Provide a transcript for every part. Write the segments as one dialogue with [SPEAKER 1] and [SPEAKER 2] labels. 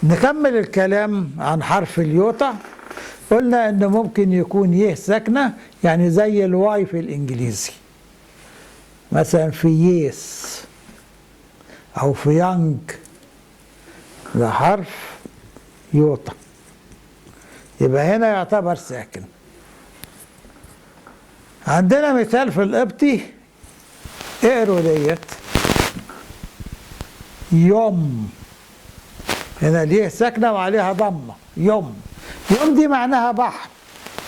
[SPEAKER 1] نكمل الكلام عن حرف اليوتا. قلنا انه ممكن يكون يه ساكنة، يعني زي الواي في الانجليزي، مثلا في يس او في يانج، ده حرف يوتا، يبقى هنا يعتبر ساكن. عندنا مثال في القبطي، اقروا ديت، يوم، هنا ليه ساكنة وعليها ضمة، يوم. يوم دي معناها بحر،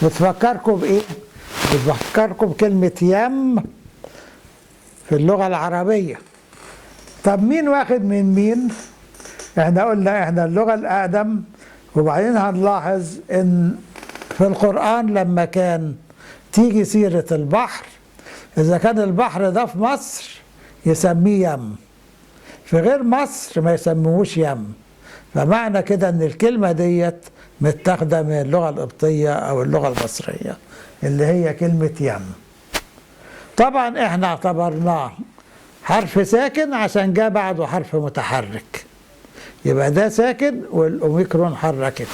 [SPEAKER 1] بتفكركم بإيه؟ بتفكركم بكلمة يم في اللغة العربية. طب مين واخد من مين؟ احنا قلنا احنا اللغة الأقدم، وبعدين هنلاحظ ان في القرآن لما كان تيجي سيرة البحر، إذا كان البحر ده في مصر يسميه يم، في غير مصر ما يسموهوش يم. فمعنى كده ان الكلمة ديت متاخدة من اللغة القبطية او اللغة المصرية اللي هي كلمة يم. طبعا احنا اعتبرناه حرف ساكن عشان جاء بعده حرف متحرك، يبقى ده ساكن والاوميكرون حركته.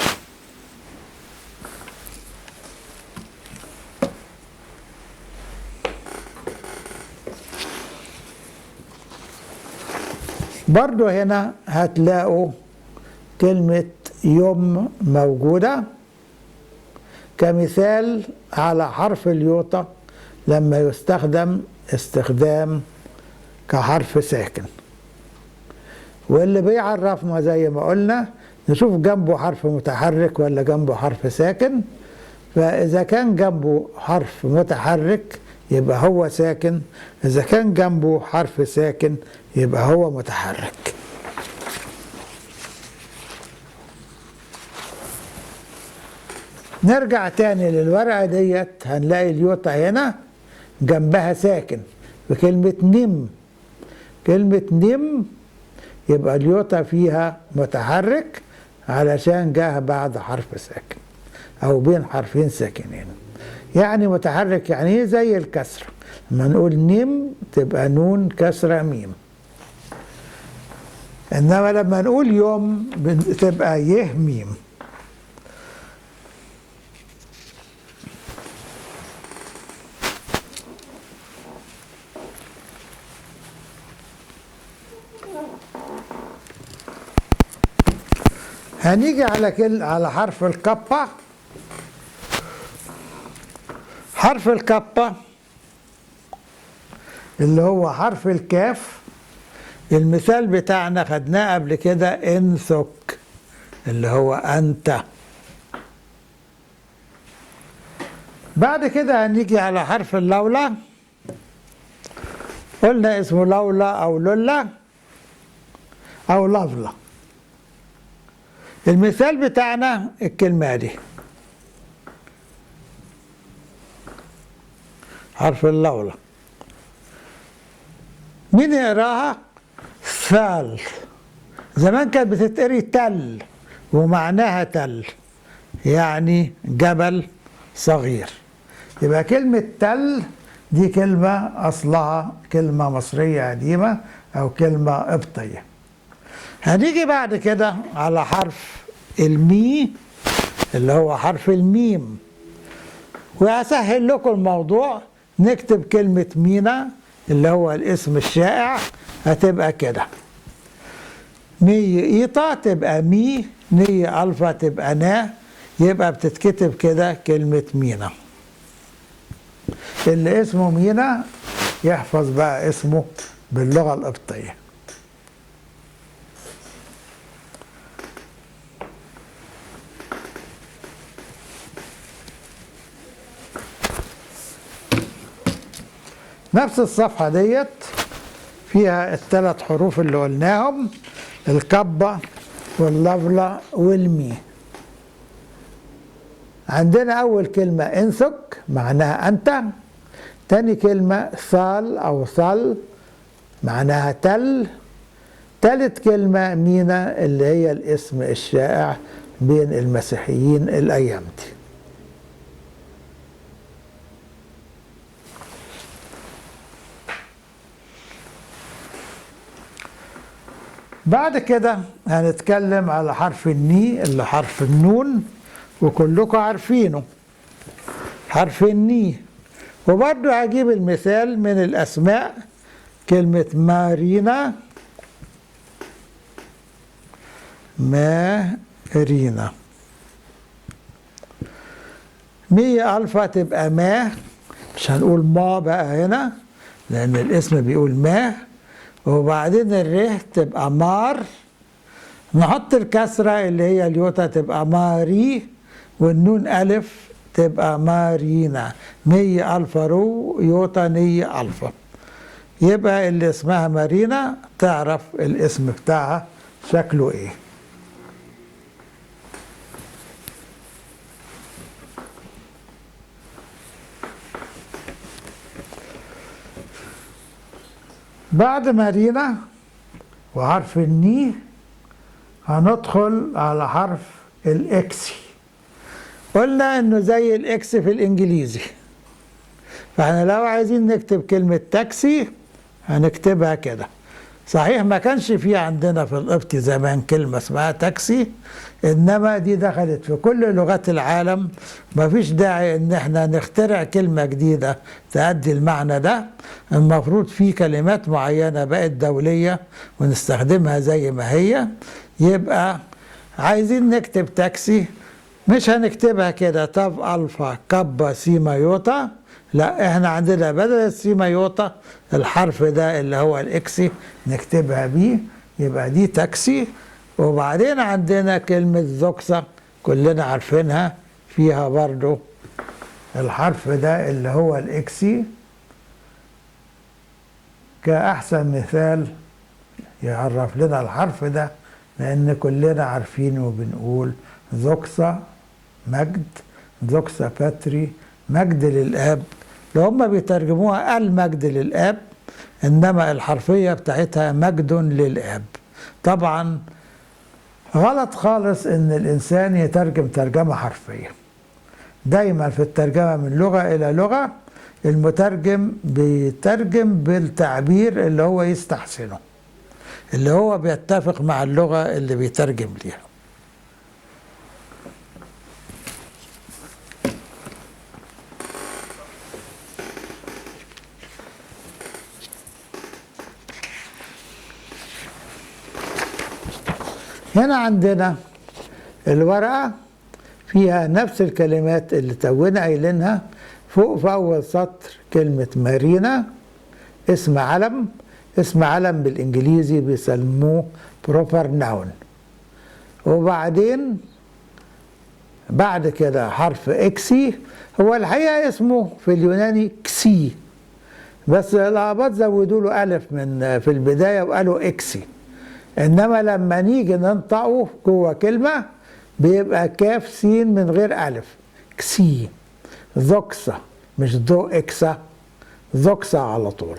[SPEAKER 1] برضو هنا هتلاقوا كلمة يوم موجودة كمثال على حرف اليوتا لما يستخدم استخدام كحرف ساكن. واللي بيعرفنا زي ما قلنا نشوف جنبه حرف متحرك ولا جنبه حرف ساكن. فإذا كان جنبه حرف متحرك يبقى هو ساكن، إذا كان جنبه حرف ساكن يبقى هو متحرك. نرجع تاني للورقة ديت، هنلاقي اليوتا هنا جنبها ساكن في كلمة نم. كلمة نم يبقى اليوتا فيها متحرك علشان جاء بعد حرف ساكن أو بين حرفين ساكنين. يعني متحرك يعني زي الكسرة، لما نقول نم تبقى نون كسرة ميم، إنما لما نقول يوم تبقى يه ميم. هنيجي على حرف الكابا. حرف الكابا اللي هو حرف الكاف، المثال بتاعنا خدناه قبل كده، انثك اللي هو انت. بعد كده هنيجي على حرف اللولا. قلنا اسمه لولا او لولا او لفلا. المثال بتاعنا الكلمة دي، حرف اللولا. مين يقراها؟ ثال. زمان كانت بتتقري تل ومعناها تل، يعني جبل صغير. يبقى كلمة تل دي كلمة أصلها كلمة مصرية قديمة أو كلمة قبطية. هنيجي بعد كده على حرف المي اللي هو حرف الميم، وهسهل لكم الموضوع، نكتب كلمة مينا اللي هو الاسم الشائع، هتبقى كده مي إيطا تبقى مي، ني ألفا تبقى نا، يبقى بتتكتب كده كلمة مينا. اللي اسمه مينا يحفظ بقى اسمه باللغة القبطية. نفس الصفحة ديت فيها الثلاث حروف اللي قلناهم، الكبة واللفلة والمي. عندنا أول كلمة انثك معناها أنت، تاني كلمة ثال أو ثل معناها تل، تالت كلمة مينا اللي هي الاسم الشائع بين المسيحيين الأيام دي. بعد كده هنتكلم على حرف الني اللي حرف النون، وكلكم عارفينه حرف الني. وبرضه هجيب المثال من الأسماء، كلمة مارينا، مارينا. مية ألفا تبقى ما، مش هنقول ما بقى هنا لأن الاسم بيقول ما. وبعدين الره تبقى مار، نحط الكسرة اللي هي اليوتا تبقى ماري، والنون ألف تبقى مارينا. مية ألفا رو يوتا نية ألفا. يبقى اللي اسمها مارينا تعرف الاسم بتاعها شكله ايه. بعد مارينا وحرف الني هندخل على حرف الاكسي. قلنا انه زي الاكس في الانجليزي، فاحنا لو عايزين نكتب كلمة تاكسي هنكتبها كده. صحيح ما كانش في عندنا في القبطي زمان كلمة اسمها تاكسي، انما دي دخلت في كل لغات العالم. ما فيش داعي ان احنا نخترع كلمة جديدة تأدي المعنى ده. المفروض في كلمات معينة بقت دولية ونستخدمها زي ما هي. يبقى عايزين نكتب تاكسي، مش هنكتبها كده تاف ألفا كابا سيما يوتا، لا احنا عندنا بدل السيما يوتا الحرف ده اللي هو الاكسي نكتبها بيه، يبقى دي تاكسي. وبعدين عندنا كلمة زوكسا كلنا عارفينها، فيها برضو الحرف ده اللي هو الاكسي كأحسن مثال يعرف لنا الحرف ده، لأن كلنا عارفينه وبنقول زوكسا مجد، زوكسا باتري مجد للآب. لو هم بيترجموها المجد للآب، إنما الحرفية بتاعتها مجد للآب. طبعا غلط خالص إن الإنسان يترجم ترجمة حرفية. دايما في الترجمة من لغة إلى لغة المترجم بيترجم بالتعبير اللي هو يستحسنه، اللي هو بيتفق مع اللغة اللي بيترجم ليها. هنا عندنا الورقة فيها نفس الكلمات اللي تونا قايلينها. فوق في أول سطر كلمة مارينا اسم علم، اسم علم بالإنجليزي بيسموه proper noun. وبعدين بعد كده حرف اكسي، هو الحقيقة اسمه في اليوناني كسي، بس الآباط زودوا له ألف في البداية وقالوا اكسي. إنما لما نيجي ننطقه جوه كلمة بيبقى كاف سين من غير ألف، كسي. زوكسا مش ذو إكسا، زوكسا على طول.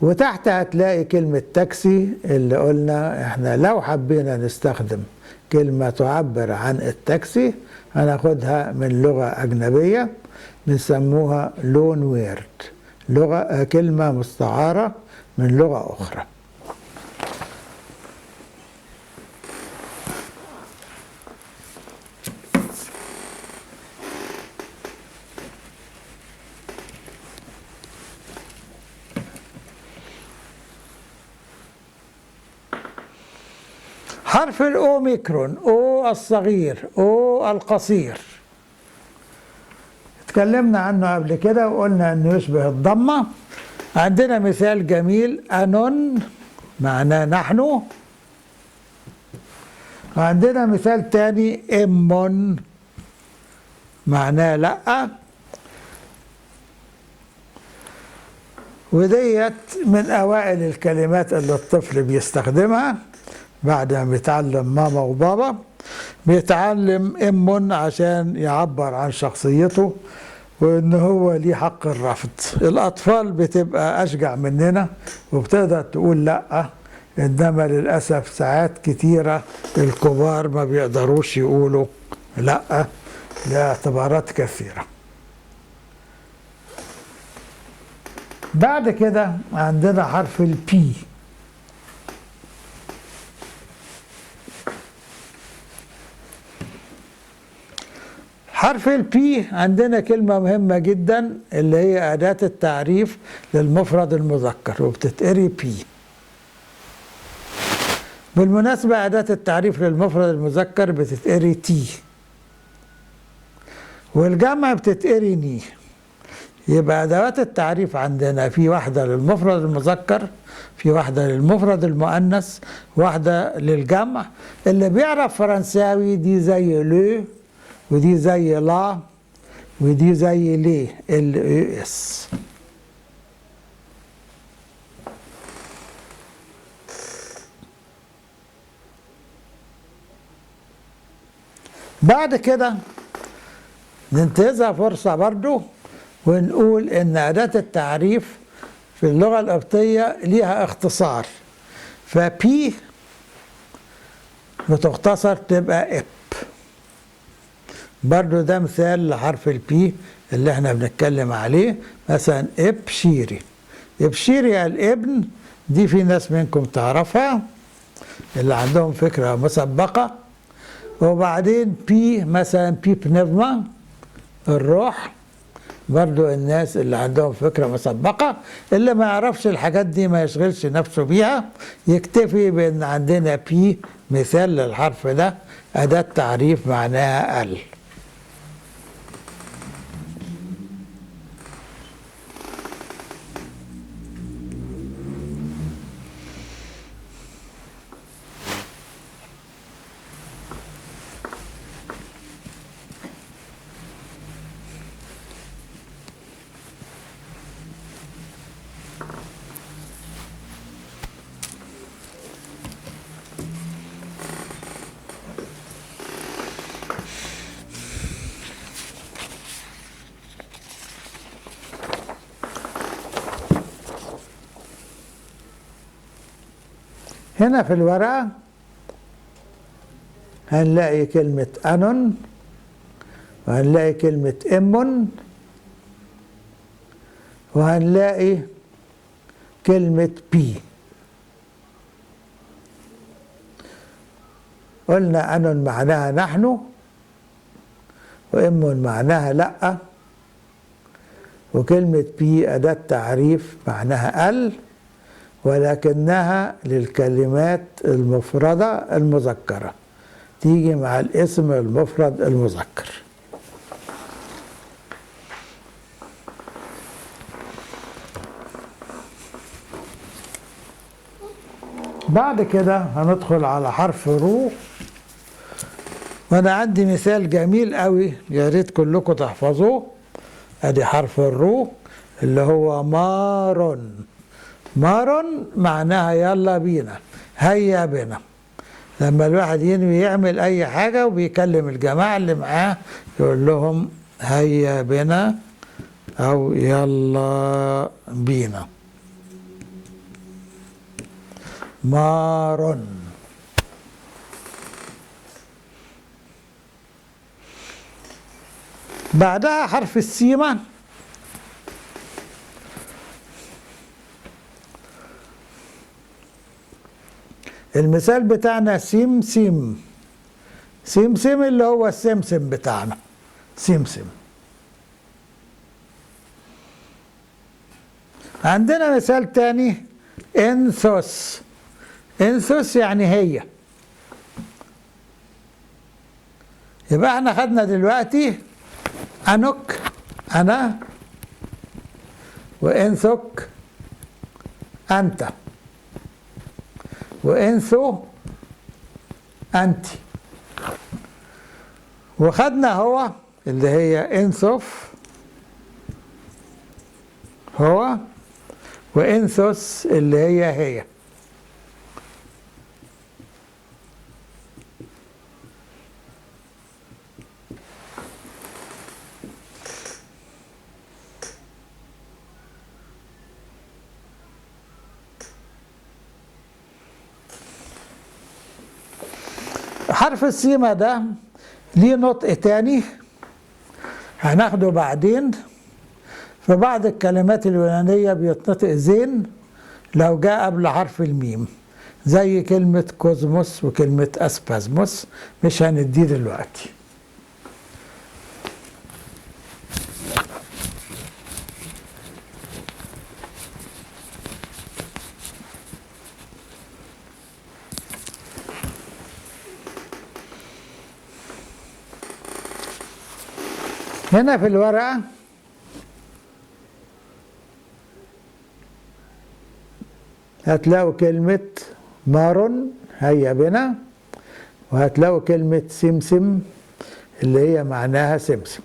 [SPEAKER 1] وتحت هتلاقي كلمة تاكسي اللي قلنا احنا لو حبينا نستخدم كلمة تعبر عن التاكسي هناخدها من لغة أجنبية بنسموها لون ويرد، لغة كلمة مستعارة من لغة أخرى. حرف الأوميكرون، أو الصغير، أو القصير، اتكلمنا عنه قبل كده وقلنا أنه يشبه الضمة. عندنا مثال جميل، أنون معناه نحن. عندنا مثال تاني، إمون معناه لأ. وديت من أوائل الكلمات اللي الطفل بيستخدمها بعد ما بيتعلم ماما وبابا. بيتعلم إمون عشان يعبر عن شخصيته وإن هو ليه حق الرفض. الأطفال بتبقى أشجع مننا وبتقدر تقول لأ، إنما للأسف ساعات كتيرة الكبار ما بيقدروش يقولوا لأ لاعتبارات كثيرة. بعد كده عندنا حرف البي. حرف البي عندنا كلمة مهمة جدا اللي هي أداة التعريف للمفرد المذكر وبتتقري بي. بالمناسبة أداة التعريف للمفرد المذكر بتتقري تي، والجمع بتتقري ني. يبقى أدوات التعريف عندنا في واحدة للمفرد المذكر، في واحدة للمفرد المؤنث، واحدة للجمع. اللي بيعرف فرنساوي دي زي لو، ودي زي لا، ودي زي لي LES. بعد كده ننتهزها فرصة برضو ونقول إن أداة التعريف في اللغة القبطية ليها اختصار، فبي بتختصر تبقى إب. برضو ده مثال لحرف البي اللي احنا بنتكلم عليه. مثلا إبشيري، إبشيري الابن، دي في ناس منكم تعرفها اللي عندهم فكرة مسبقة. وبعدين بي مثلا بي بنفما الروح، برضو الناس اللي عندهم فكرة مسبقة. اللي ما يعرفش الحاجات دي ما يشغلش نفسه بيها، يكتفي بأن عندنا بي مثال للحرف ده، أداة تعريف معناها ال. هنا في الورقة هنلاقي كلمة أنون، وهنلاقي كلمة إمون، وهنلاقي كلمة بي. قلنا أنون معناها نحن، وإمون معناها لأ، وكلمة بي أداة تعريف معناها ال، ولكنها للكلمات المفردة المذكرة، تيجي مع الاسم المفرد المذكر. بعد كده هندخل على حرف رو، وانا عندي مثال جميل قوي يا ريت كلكم تحفظوه. ادي حرف الرو اللي هو مارون. مارون معناها يلا بينا، هيا بنا. لما الواحد ينوي يعمل اي حاجة وبيكلم الجماعة اللي معاه يقول لهم هيا بنا او يلا بينا. مارون. بعدها حرف السيمة. المثال بتاعنا سمسم. سمسم اللي هو السمسم بتاعنا، سمسم. عندنا مثال تاني انثوس. انثوس يعني هي. يبقى احنا خدنا دلوقتي انك انا، وانثك انت، وانثو انت. وخدنا هو اللي هي انثف هو، وانثوس اللي هي. حرف السيمة ده ليه نطق تاني هناخده بعدين. في بعض الكلمات اليونانية بيتنطق زين لو جاء قبل حرف الميم، زي كلمة كوزموس وكلمة أسبازموس، مش هنديه دلوقتي. هنا في الورقة هتلاقوا كلمة مارون هيا بنا، وهتلاقوا كلمة سمسم اللي هي معناها سمسم.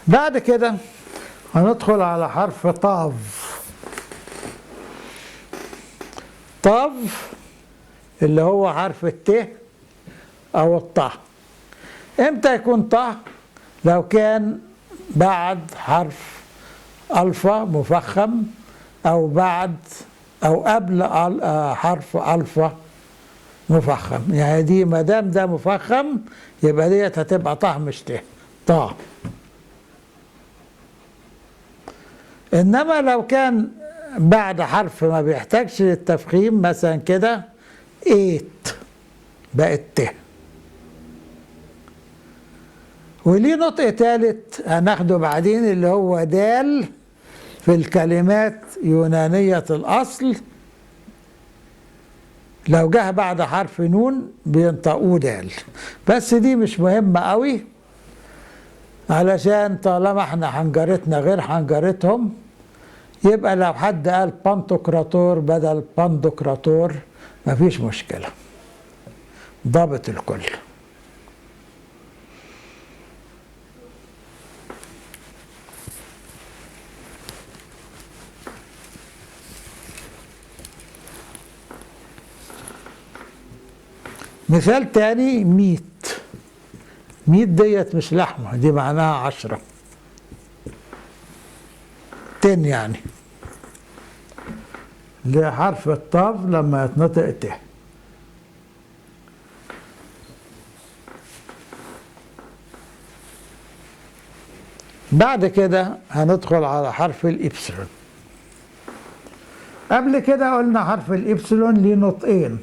[SPEAKER 1] بعد كده هندخل على حرف طاف. طاف اللي هو حرف الت أو الطه. امتى يكون طه؟ لو كان بعد حرف ألفا مفخم، أو بعد أو قبل حرف ألفا مفخم. يعني دي ما دام ده مفخم يبقى ديت هتبقى طه مش ت، طه. إنما لو كان بعد حرف ما بيحتاجش للتفخيم، مثلا كده إيت، بقت ت. وليه نطق ثالث هناخده بعدين، اللي هو دال في الكلمات يونانية الأصل، لو جه بعد حرف نون بينطقوه دال. بس دي مش مهمة قوي، علشان طالما احنا حنجرتنا غير حنجرتهم، يبقى لو حد قال بانتوكراتور بدل باندوكراتور مفيش مشكلة، ضابط الكل. مثال تاني ميت. ميت ديت مش لحمة، دي معناها 10، 10 يعني، لحرف الطاف لما يتنطق ت. بعد كده هندخل على حرف الإبسلون. قبل كده قلنا حرف الإبسلون ليه نطقين،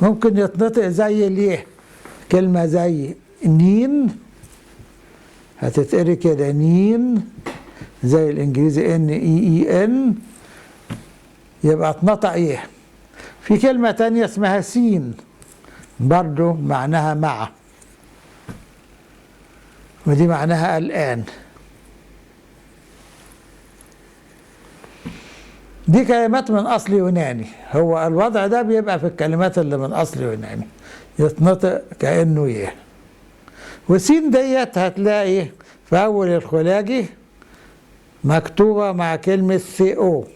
[SPEAKER 1] ممكن يتنطق زي ليه، كلمة زي نين هتتقري كده نين، زي الإنجليزي NEEN، يبقى اتنطق ايه. في كلمة تانية اسمها سين، برضو معناها مع، ودي معناها الآن. دي كلمات من أصل يوناني، هو الوضع ده بيبقى في الكلمات اللي من أصل يوناني، يتنطق كأنه يه. وسين ديت هتلاقي في أول الخلاجي مكتوبة مع كلمة CO،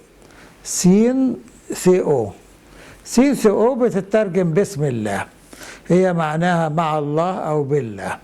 [SPEAKER 1] سين CO. سين CO بتترجم بسم الله، هي معناها مع الله أو بالله.